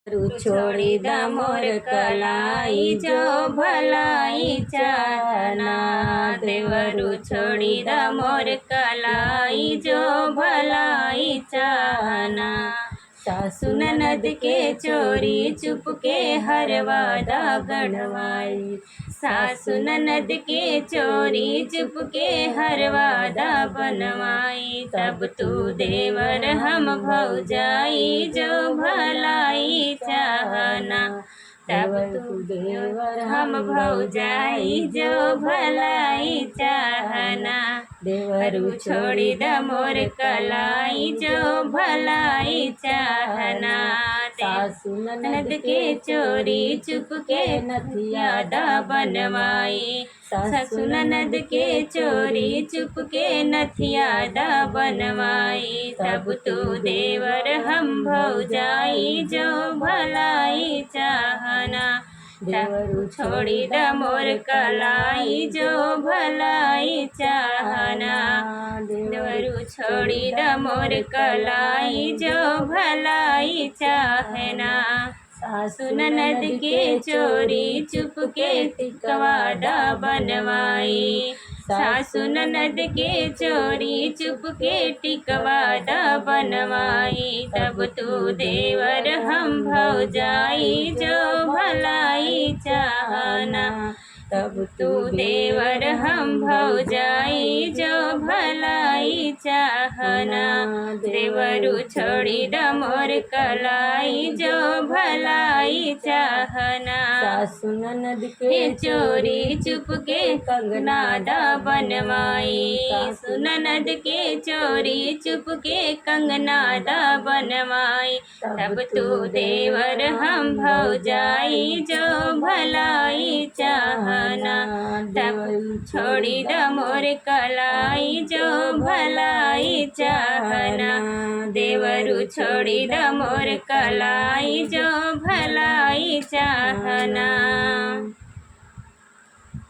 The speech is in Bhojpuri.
छोड़ी द मोर कलाई जो भलाई चाहना। देवरू छोड़ी द मोर कलाई जो भलाई चाहना। सासु ननद के चोरी चुपके हर वादा गणवाई। सासु ननद के चोरी चुपके हर वादा बनवाई। तब तू देवर हम भौजाई जो भलाई चाहना। तब तू देवर हम भौजाई जो भलाई चाहना। देवरू छोड़ी द मोर कलाई जो भलाई चाहना। सासु ननद के चोरी चुपके नथिया दा बनवाई। सासु ननद के चोरी चुपके नथिया दा बनवाई। तब तू देवर हम भौजाई जो भलाई चाहना। देवरू छोड़ी द मोर कलाई जो भलाई चाहना। देवरू छोड़ी द मोर कलाई जो भलाई चाहना। सासु ननद के चोरी चुपके टिकवा दा बनवाई। सासु ननद के चोरी चुपके टिकवा दा बनवाई। तब तू देवर हम भौजाई जो भलाई चाहना। तब तू देवर हम भौजाई जो भलाई चाहना। देवरू छोड़ी द मोर कलाई जो भलाई चाहना। सासु ननद के चोरी चुपके कंगना दा बनवाई। सासु ननद के चोरी चुपके कंगना दा बनवाई। तब तू देवर हम भौजाई जो भलाई चाहना। तब छोड़ी द मोर कलाई जो भलाई चाहना। देवरू छोड़ी द मोर कलाई जो भलाई चाहना।